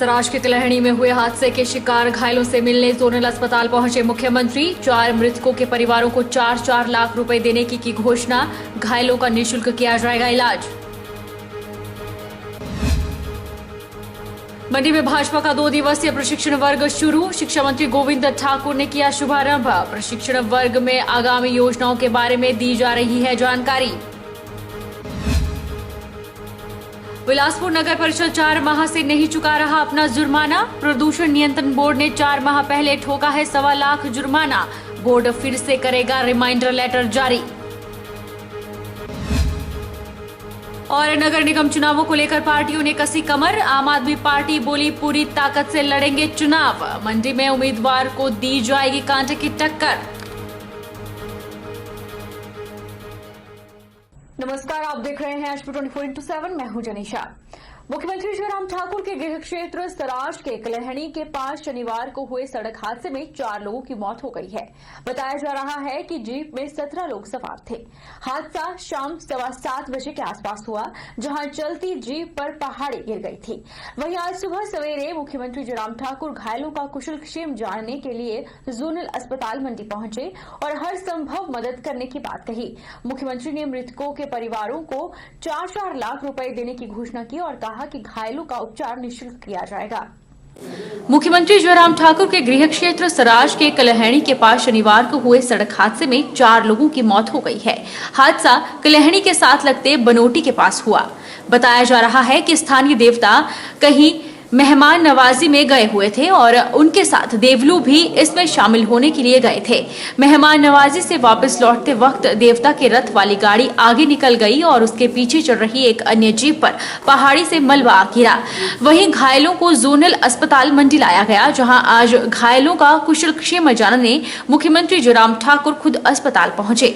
सराज के तिलहनी में हुए हादसे के शिकार घायलों से मिलने जोनल अस्पताल पहुंचे मुख्यमंत्री। 4 मृतकों के परिवारों को 4-4 लाख रुपए देने की घोषणा। घायलों का निःशुल्क किया जाएगा इलाज। मंडी में भाजपा का 2 दिवसीय प्रशिक्षण वर्ग शुरू। शिक्षा मंत्री गोविंद ठाकुर ने किया शुभारंभ। प्रशिक्षण वर्ग में आगामी योजनाओं के बारे में दी जा रही है जानकारी। बिलासपुर नगर परिषद 4 माह से नहीं चुका रहा अपना जुर्माना। प्रदूषण नियंत्रण बोर्ड ने 4 माह पहले ठोका है 1.25 लाख जुर्माना। बोर्ड फिर से करेगा रिमाइंडर लेटर जारी। और नगर निगम चुनावों को लेकर पार्टियों ने कसी कमर। आम आदमी पार्टी बोली पूरी ताकत से लड़ेंगे चुनाव। मंडी में उम्मीदवार को दी जाएगी कांटे की टक्कर। नमस्कार, आप देख रहे हैं HP 24x7। मैं हूं जनीशा। मुख्यमंत्री जयराम ठाकुर के गृह क्षेत्र सराज के तिलहनी के पास शनिवार को हुए सड़क हादसे में 4 लोगों की मौत हो गई है। बताया जा रहा है कि जीप में 17 लोग सवार थे। हादसा शाम 7:15 बजे के आसपास हुआ, जहां चलती जीप पर पहाड़ी गिर गई थी। वहीं आज सुबह सवेरे मुख्यमंत्री जयराम ठाकुर घायलों का कुशलक्षेम जानने के लिए जोनल अस्पताल मंडी पहुंचे और हर संभव मदद करने की बात कही। मुख्यमंत्री ने मृतकों के परिवारों को 4-4 लाख रुपए देने की घोषणा की और कहा कि घायलों का उपचार निःशुल्क किया जाएगा। मुख्यमंत्री जयराम ठाकुर के गृह क्षेत्र सराज के कलहणी के पास शनिवार को हुए सड़क हादसे में 4 लोगों की मौत हो गई है। हादसा कलहणी के साथ लगते बनोटी के पास हुआ। बताया जा रहा है कि स्थानीय देवता कहीं मेहमान नवाजी में गए हुए थे और उनके साथ देवलू भी इसमें शामिल होने के लिए गए थे। मेहमान नवाजी से वापस लौटते वक्त देवता के रथ वाली गाड़ी आगे निकल गई और उसके पीछे चल रही एक अन्य जीप पर पहाड़ी से मलबा गिरा। वहीं घायलों को जोनल अस्पताल मंडी लाया गया, जहां आज घायलों का कुशलक्षेम जानने मुख्यमंत्री जयराम ठाकुर खुद अस्पताल पहुंचे।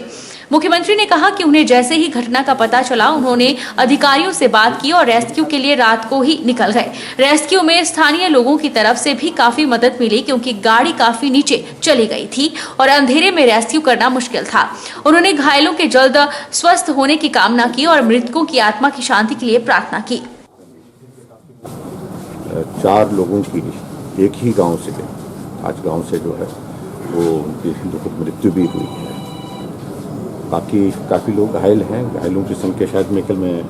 मुख्यमंत्री ने कहा कि उन्हें जैसे ही घटना का पता चला, उन्होंने अधिकारियों से बात की और रेस्क्यू के लिए रात को ही निकल गए। रेस्क्यू में स्थानीय लोगों की तरफ से भी काफी मदद मिली, क्योंकि गाड़ी काफी नीचे चली गई थी और अंधेरे में रेस्क्यू करना मुश्किल था। उन्होंने घायलों के जल्द स्वस्थ होने की कामना की और मृतकों की आत्मा की शांति के लिए प्रार्थना की। 4 लोगों की एक ही गांव से, आज गांव से जो है वो उनकी दुखद मृत्यु भी हुई है। बाकी काफ़ी लोग घायल हैं। घायलों की संख्या शायद मेकल में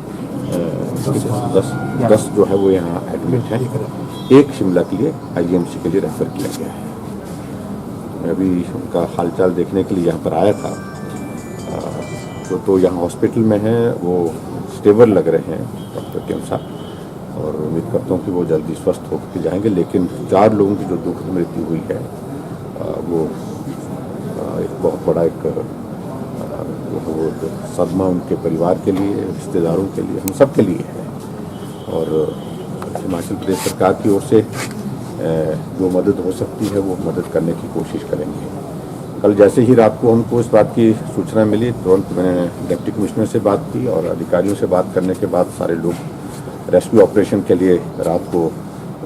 10 जो है वो यहाँ एडमिट है। एक शिमला के लिए IMC के लिए रेफर किया गया है। मैं अभी उनका हालचाल देखने के लिए यहाँ पर आया था। तो यहाँ हॉस्पिटल में है, वो स्टेबल लग रहे हैं डॉक्टर के अनुसार, और उम्मीद करता हूँ कि वो जल्दी स्वस्थ होकर जाएंगे। लेकिन 4 लोगों की जो दुखद मृत्यु हुई है वो एक बहुत बड़ा वो सदमा उनके परिवार के लिए, रिश्तेदारों के लिए, हम सब के लिए है। और हिमाचल प्रदेश सरकार की ओर से जो मदद हो सकती है वो मदद करने की कोशिश करेंगे। कल जैसे ही रात को हमको इस बात की सूचना मिली, तुरंत मैंने डिप्टी कमिश्नर से बात की और अधिकारियों से बात करने के बाद सारे लोग रेस्क्यू ऑपरेशन के लिए रात को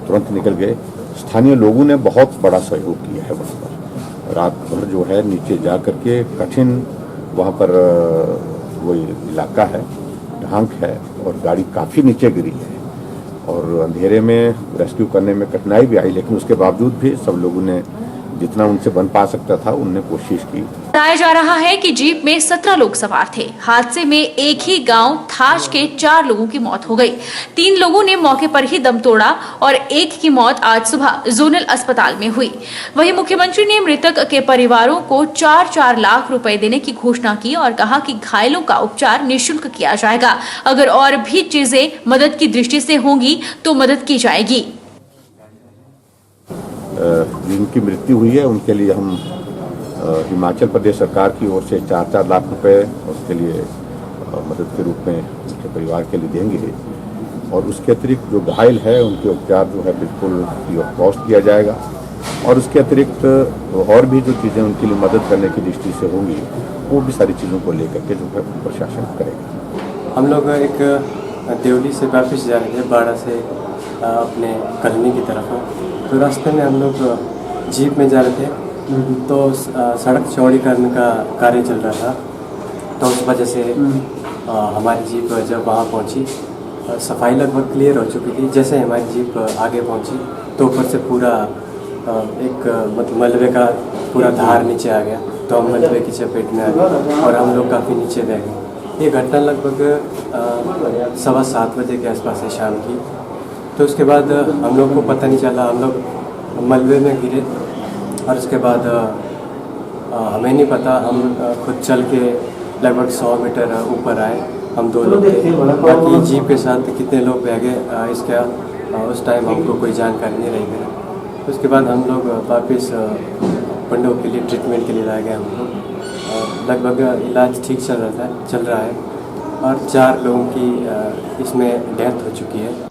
तुरंत निकल गए। स्थानीय लोगों ने बहुत बड़ा सहयोग किया है। वहाँ पर रात भर जो है नीचे जा करके कठिन, वहाँ पर वो इलाका है, ढांक है और गाड़ी काफ़ी नीचे गिरी है और अंधेरे में रेस्क्यू करने में कठिनाई भी आई, लेकिन उसके बावजूद भी सब लोगों ने जितना उनसे बन पा सकता था उनने कोशिश की। बताया जा रहा है कि जीप में 17 लोग सवार थे। हादसे में एक ही गांव थाज के 4 लोगों की मौत हो गई। 3 लोगों ने मौके पर ही दम तोड़ा और एक की मौत आज सुबह जोनल अस्पताल में हुई। वहीं मुख्यमंत्री ने मृतक के परिवारों को 4-4 लाख रुपए देने की घोषणा की और कहा कि घायलों का उपचार निःशुल्क किया जाएगा। अगर और भी चीजें मदद की दृष्टि से होंगी तो मदद की जाएगी। जिनकी मृत्यु हुई है उनके लिए हम हिमाचल प्रदेश सरकार की ओर से 4-4 लाख रुपए उसके लिए मदद के रूप में उनके परिवार के लिए देंगे। और उसके अतिरिक्त जो घायल है उनके उपचार जो है बिल्कुल फ्री ऑफ कॉस्ट किया जाएगा। और उसके अतिरिक्त और भी जो चीज़ें उनके लिए मदद करने की दृष्टि से होंगी वो भी सारी चीज़ों को लेकर के जो है प्रशासन करेगा। हम लोग एक देवली से वापस जा रहे थे, बाड़ा से अपने कलनी की तरफ। तो रास्ते में हम लोग जीप में जा रहे थे, तो सड़क चौड़ी करने का कार्य चल रहा था। तो उस वजह से हमारी जीप जब वहाँ पहुँची सफाई लगभग क्लियर हो चुकी थी। जैसे हमारी जीप आगे पहुंची तो ऊपर से पूरा एक मतलब मलबे का पूरा धार नीचे आ गया, तो हम मलबे की चपेट में आ गए और हम लोग काफ़ी नीचे रह गए। ये घटना लगभग 7:15 बजे के आसपास है शाम की। तो उसके बाद हम लोग को पता नहीं चला, हम लोग मलबे में गिरे और उसके बाद हमें नहीं पता, हम खुद चल के लगभग 100 मीटर ऊपर आए। हम 2 लोग थे, बाकी जीप के साथ कितने लोग बह गए इसका उस टाइम हमको कोई जानकारी नहीं रही मेरा। उसके बाद हम लोग वापस पंडों के लिए ट्रीटमेंट के लिए लाए गए। हम लोग लगभग इलाज ठीक चल रहा है और 4 लोगों की इसमें डेथ हो चुकी है।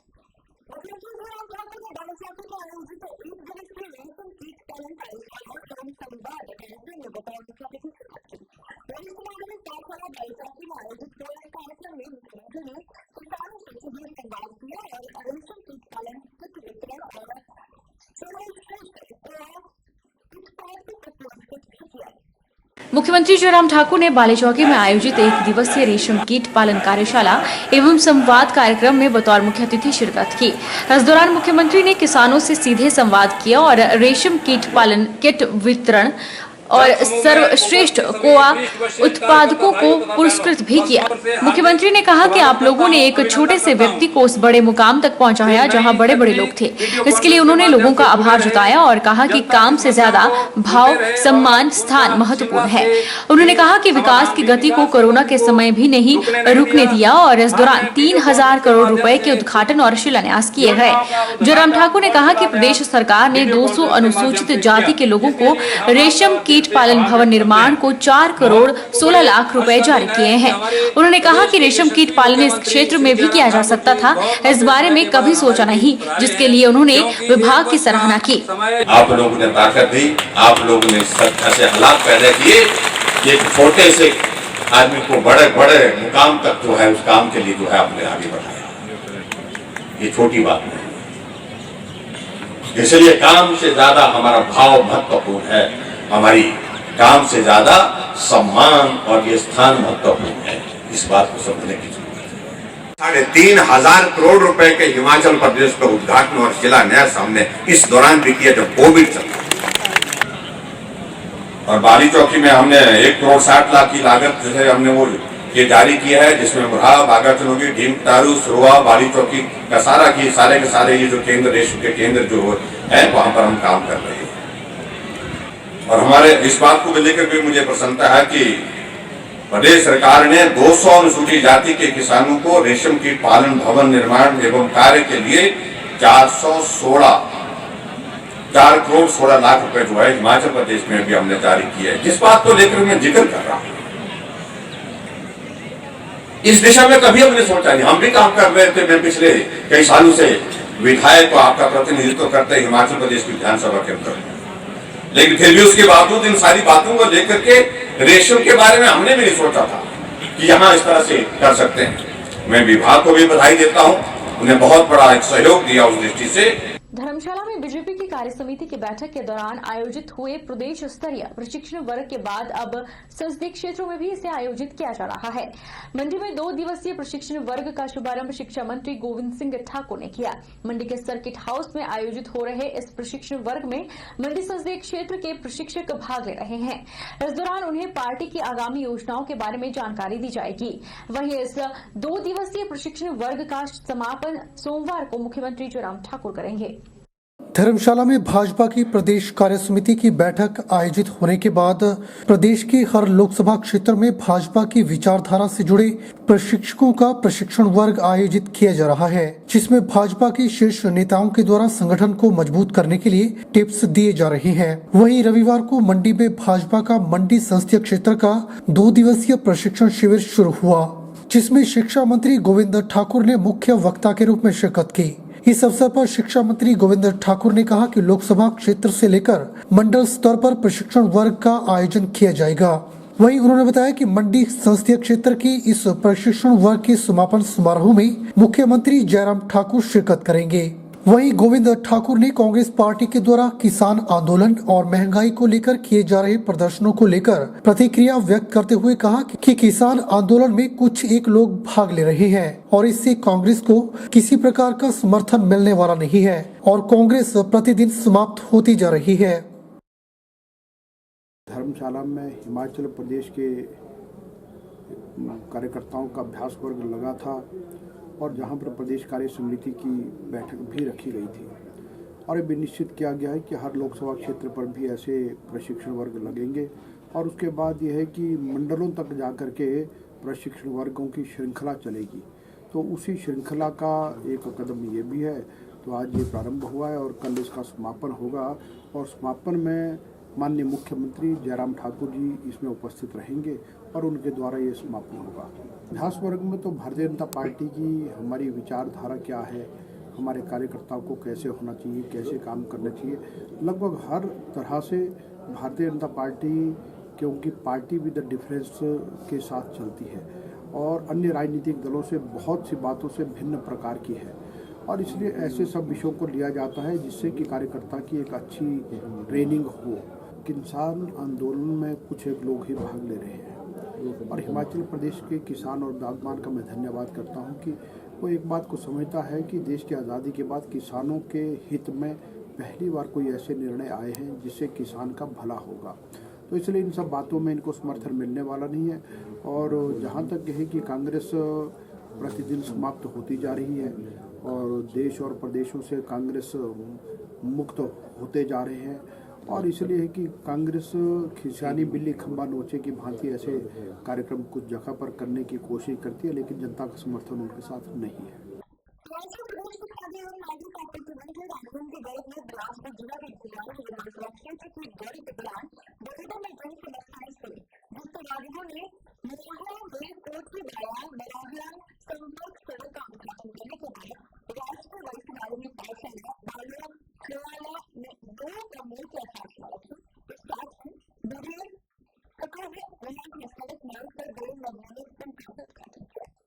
मुख्यमंत्री जयराम ठाकुर ने बालीचौकी में आयोजित 1 दिवसीय रेशम कीट पालन कार्यशाला एवं संवाद कार्यक्रम में बतौर मुख्य अतिथि शिरकत की। इस दौरान मुख्यमंत्री ने किसानों से सीधे संवाद किया और रेशम कीट पालन किट वितरण और सर्वश्रेष्ठ कोआ उत्पादकों को पुरस्कृत भी किया। मुख्यमंत्री ने कहा कि आप लोगों ने एक छोटे से व्यक्ति को उस बड़े मुकाम तक पहुंचाया जहां बड़े बड़े लोग थे। इसके लिए उन्होंने लोगों का आभार जताया और कहा कि काम से ज्यादा भाव, सम्मान, स्थान महत्वपूर्ण है। उन्होंने कहा कि विकास की गति को कोरोना के समय भी नहीं रुकने दिया और इस दौरान 3000 करोड़ रुपए के उद्घाटन और शिलान्यास किए गए। जयराम ठाकुर ने कहा कि प्रदेश सरकार ने 200 अनुसूचित जाति के लोगों को रेशम कीट पालन भवन निर्माण को 4 करोड़ 16 लाख रुपए जारी किए हैं। उन्होंने कहा कि रेशम कीट पालन इस क्षेत्र में भी किया जा सकता था, इस बारे में कभी सोचा नहीं, जिसके लिए उन्होंने विभाग की सराहना की। आप लोगों ने ताकत दी, आप लोगों ने ऐसे हालात पैदा किए कि एक छोटे से आदमी को बड़े बड़े मुकाम तक जो है उस काम के लिए जो है आपने आगे बढ़ाया। ये छोटी बात नहीं, इसलिए काम से ज्यादा हमारा भाव महत्वपूर्ण है, हमारी काम से ज्यादा सम्मान और ये स्थान महत्वपूर्ण है। इस बात को समझने की जरूरत है। 3,500 करोड़ रुपए के हिमाचल प्रदेश का उद्घाटन और शिलान्यास हमने इस दौरान भी किया जब कोविड चल रहा। और बालीचौकी में हमने 1 करोड़ 60 लाख की लागत जो है हमने वो ये जारी किया है, जिसमें मुरहा, बागाचनोगी, ढीम तारू, सुरवा, बालीचौकी का सारे के सारे ये जो केंद्र, रेशम के केंद्र जो है वहां पर हम काम कर रहे हैं। और हमारे इस बात को लेकर भी मुझे प्रसन्नता है कि प्रदेश सरकार ने 200 अनुसूचित जाति के किसानों को रेशम कीट पालन भवन निर्माण एवं कार्य के लिए 4 करोड़ 16 लाख रुपए जो है हिमाचल प्रदेश में भी हमने जारी किया है। जिस बात को लेकर मैं जिक्र कर रहा हूं, इस दिशा में कभी हमने सोचा नहीं। हम भी काम कर रहे थे, मैं पिछले कई सालों से विधायक को आपका प्रतिनिधित्व करते हिमाचल प्रदेश की विधानसभा के अंदर, लेकिन फिर भी उसके बावजूद इन सारी बातों को लेकर के रेशम के बारे में हमने भी नहीं सोचा था कि यहाँ इस तरह से कर सकते हैं। मैं विभाग को भी बधाई देता हूँ, उन्हें बहुत बड़ा एक सहयोग दिया उस दृष्टि से। धर्मशाला में बीजेपी की कार्य समिति की बैठक के दौरान आयोजित हुए प्रदेश स्तरीय प्रशिक्षण वर्ग के बाद अब संसदीय क्षेत्रों में भी इसे आयोजित किया जा रहा है। मंडी में 2 दिवसीय प्रशिक्षण वर्ग का शुभारंभ शिक्षा मंत्री गोविंद सिंह ठाकुर ने किया। मंडी के सर्किट हाउस में आयोजित हो रहे इस प्रशिक्षण वर्ग में मंडी संसदीय क्षेत्र के प्रशिक्षक भाग ले रहे हैं। इस दौरान उन्हें पार्टी की आगामी योजनाओं के बारे में जानकारी दी जाएगी। वहीं इस 2 दिवसीय प्रशिक्षण वर्ग का समापन सोमवार को मुख्यमंत्री जयराम ठाकुर करेंगे। धर्मशाला में भाजपा की प्रदेश कार्य समिति की बैठक आयोजित होने के बाद प्रदेश के हर लोकसभा क्षेत्र में भाजपा की विचारधारा से जुड़े प्रशिक्षकों का प्रशिक्षण वर्ग आयोजित किया जा रहा है, जिसमें भाजपा के शीर्ष नेताओं के द्वारा संगठन को मजबूत करने के लिए टिप्स दिए जा रहे हैं। वहीं रविवार को मंडी में भाजपा का मंडी संसदीय क्षेत्र का 2 दिवसीय प्रशिक्षण शिविर शुरू हुआ, जिसमें शिक्षा मंत्री गोविंद ठाकुर ने मुख्य वक्ता के रूप में शिरकत की। इस अवसर पर शिक्षा मंत्री गोविंद ठाकुर ने कहा कि लोकसभा क्षेत्र से लेकर मंडल स्तर पर प्रशिक्षण वर्ग का आयोजन किया जाएगा। वहीं उन्होंने बताया कि मंडी संसदीय क्षेत्र की इस प्रशिक्षण वर्ग के समापन समारोह में मुख्यमंत्री जयराम ठाकुर शिरकत करेंगे। वहीं गोविंद ठाकुर ने कांग्रेस पार्टी के द्वारा किसान आंदोलन और महंगाई को लेकर किए जा रहे प्रदर्शनों को लेकर प्रतिक्रिया व्यक्त करते हुए कहा कि किसान आंदोलन में कुछ एक लोग भाग ले रहे हैं और इससे कांग्रेस को किसी प्रकार का समर्थन मिलने वाला नहीं है और कांग्रेस प्रतिदिन समाप्त होती जा रही है। धर्मशाला में हिमाचल प्रदेश के कार्यकर्ताओं का अभ्यास वर्ग लगा था और जहां पर प्रदेश कार्य समिति की बैठक भी रखी गई थी और ये भी निश्चित किया गया है कि हर लोकसभा क्षेत्र पर भी ऐसे प्रशिक्षण वर्ग लगेंगे और उसके बाद यह है कि मंडलों तक जाकर के प्रशिक्षण वर्गों की श्रृंखला चलेगी। तो उसी श्रृंखला का एक कदम ये भी है। तो आज ये प्रारंभ हुआ है और कल इसका समापन होगा और समापन में माननीय मुख्यमंत्री जयराम ठाकुर जी इसमें उपस्थित रहेंगे और उनके द्वारा ये समापन होगा। अभ्यास वर्ग में तो भारतीय जनता पार्टी की हमारी विचारधारा क्या है, हमारे कार्यकर्ताओं को कैसे होना चाहिए, कैसे काम करना चाहिए, लगभग हर तरह से भारतीय जनता पार्टी, क्योंकि पार्टी विद द डिफरेंस के साथ चलती है और अन्य राजनीतिक दलों से बहुत सी बातों से भिन्न प्रकार की है और इसलिए ऐसे सब विषयों को लिया जाता है जिससे कि कार्यकर्ता की एक अच्छी ट्रेनिंग हो। किसान आंदोलन में कुछ एक लोग ही भाग ले रहे हैं और हिमाचल प्रदेश के किसान और बागवान का मैं धन्यवाद करता हूं कि वो एक बात को समझता है कि देश की आज़ादी के बाद किसानों के हित में पहली बार कोई ऐसे निर्णय आए हैं जिससे किसान का भला होगा। तो इसलिए इन सब बातों में इनको समर्थन मिलने वाला नहीं है और जहाँ तक है कि कांग्रेस प्रतिदिन समाप्त होती जा रही है और देश और प्रदेशों से कांग्रेस मुक्त होते जा रहे हैं और इसलिए है कि कांग्रेस खिसियानी बिल्ली खंबा नोचे की भांति ऐसे कार्यक्रम कुछ जगह पर करने की कोशिश करती है लेकिन जनता का समर्थन उनके साथ नहीं है।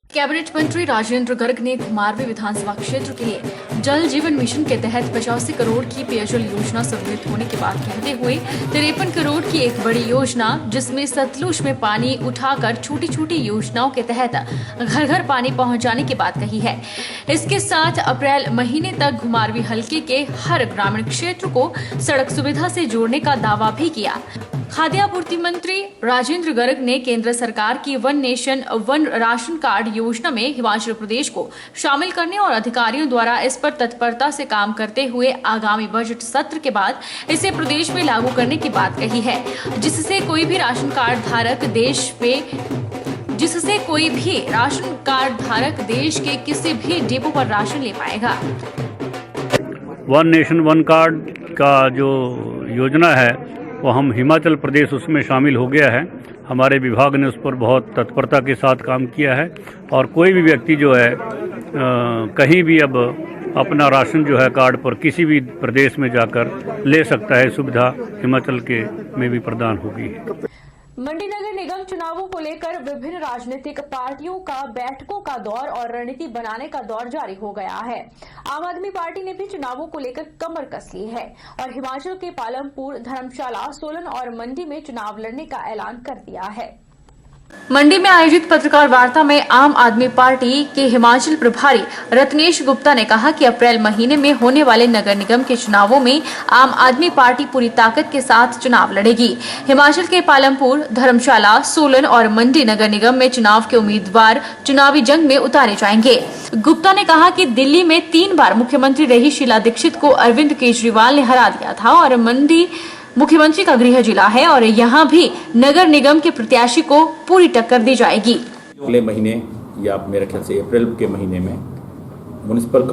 कैबिनेट मंत्री राजेंद्र गर्ग ने घुमारवीं विधानसभा क्षेत्र के लिए जल जीवन मिशन के तहत 85 करोड़ की पेयजल योजना स्वीकृत होने के बाद कहते हुए 53 करोड़ की एक बड़ी योजना जिसमें सतलुज में पानी उठाकर छोटी छोटी योजनाओं के तहत घर घर पानी पहुंचाने की बात कही है। इसके साथ अप्रैल महीने तक घुमारवीं हलके के हर ग्रामीण क्षेत्र को सड़क सुविधा से जोड़ने का दावा भी किया। खाद्य आपूर्ति मंत्री राजेंद्र गर्ग ने केंद्र सरकार की one nation one ration card योजना में हिमाचल प्रदेश को शामिल करने और अधिकारियों द्वारा इस पर तत्परता से काम करते हुए आगामी बजट सत्र के बाद इसे प्रदेश में लागू करने की बात कही है, जिससे कोई भी राशन कार्ड धारक देश के किसी भी डिपो पर राशन ले पाएगा। वन नेशन वन कार्ड का जो योजना है वो हम हिमाचल प्रदेश उसमें शामिल हो गया है। हमारे विभाग ने उस पर बहुत तत्परता के साथ काम किया है और कोई भी व्यक्ति जो है कहीं भी अब अपना राशन जो है कार्ड पर किसी भी प्रदेश में जाकर ले सकता है। सुविधा हिमाचल के में भी प्रदान होगी। मंडी नगर निगम चुनावों को लेकर विभिन्न राजनीतिक पार्टियों का बैठकों का दौर और रणनीति बनाने का दौर जारी हो गया है। आम आदमी पार्टी ने भी चुनावों को लेकर कमर कस ली है और हिमाचल के पालमपुर, धर्मशाला, सोलन और मंडी में चुनाव लड़ने का ऐलान कर दिया है। मंडी में आयोजित पत्रकार वार्ता में आम आदमी पार्टी के हिमाचल प्रभारी रत्नेश गुप्ता ने कहा कि अप्रैल महीने में होने वाले नगर निगम के चुनावों में आम आदमी पार्टी पूरी ताकत के साथ चुनाव लड़ेगी। हिमाचल के पालमपुर, धर्मशाला, सोलन और मंडी नगर निगम में चुनाव के उम्मीदवार चुनावी जंग में उतारे जाएंगे। गुप्ता ने कहा कि दिल्ली में 3 बार मुख्यमंत्री रही शीला दीक्षित को अरविंद केजरीवाल ने हरा दिया था और मंडी मुख्यमंत्री का गृह जिला है और यहां भी नगर निगम के प्रत्याशी को पूरी टक्कर दी जाएगी। अगले महीने या मेरे ख्याल से अप्रैल के महीने में म्युनिसिपल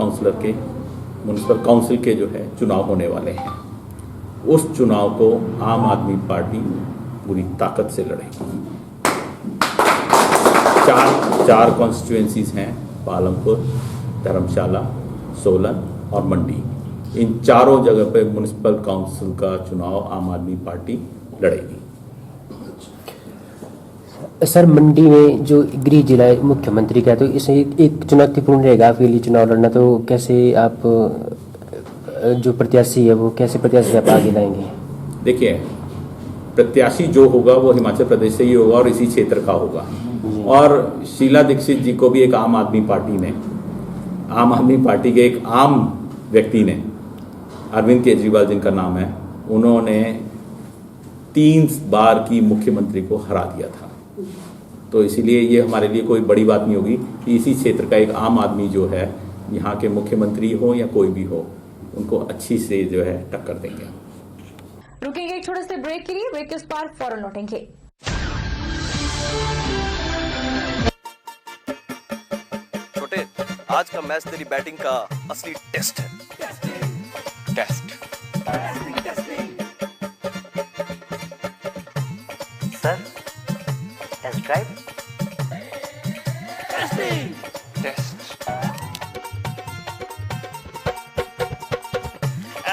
काउंसिल के जो है चुनाव होने वाले हैं। उस चुनाव को आम आदमी पार्टी पूरी ताकत से लड़ेगी। चार कॉन्स्टिट्यूएंसीज हैं, पालमपुर, धर्मशाला, सोलन और मंडी। इन चारों जगह पे म्युनिसिपल काउंसिल का चुनाव आम आदमी पार्टी लड़ेगी। सर, मंडी में जो गृह जिला मुख्यमंत्री का, तो इसे एक चुनौतीपूर्ण रहेगा आपके लिए चुनाव लड़ना, तो कैसे आप जो प्रत्याशी है वो कैसे प्रत्याशी आप आगे लाएंगे? देखिए, प्रत्याशी जो होगा वो हिमाचल प्रदेश से ही होगा और इसी क्षेत्र का होगा। और शीला दीक्षित जी को भी एक आम आदमी पार्टी के एक आम व्यक्ति ने, अरविंद केजरीवाल जिनका नाम है, उन्होंने 3 बार की मुख्यमंत्री को हरा दिया था। तो इसीलिए ये हमारे लिए कोई बड़ी बात नहीं होगी कि इसी क्षेत्र का एक आम आदमी जो है, यहाँ के मुख्यमंत्री हो या कोई भी हो, उनको अच्छी से जो है टक्कर देंगे। रुकेंगे एक छोटे से ब्रेक के लिए, ब्रेक के उस पार फौरन लौटेंगे। छोटे, आज का मैच तेरी बैटिंग का असली टेस्ट है। Test sir, test drive. Test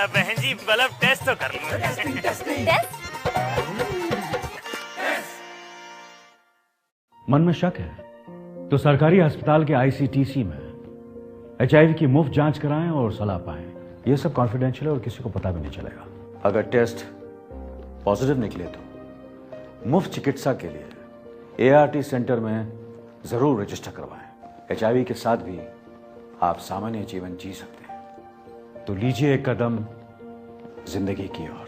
बहन जी, मतलब टेस्ट तो कर लो। मन में शक है तो सरकारी अस्पताल के आईसीटीसी में HIV की मुफ्त जांच कराएं और सलाह पाएं। ये सब कॉन्फिडेंशियल है और किसी को पता भी नहीं चलेगा। अगर टेस्ट पॉजिटिव निकले तो मुफ्त चिकित्सा के लिए ART सेंटर में जरूर रजिस्टर करवाएं। HIV के साथ भी आप सामान्य जीवन जी सकते हैं। तो लीजिए एक कदम जिंदगी की ओर।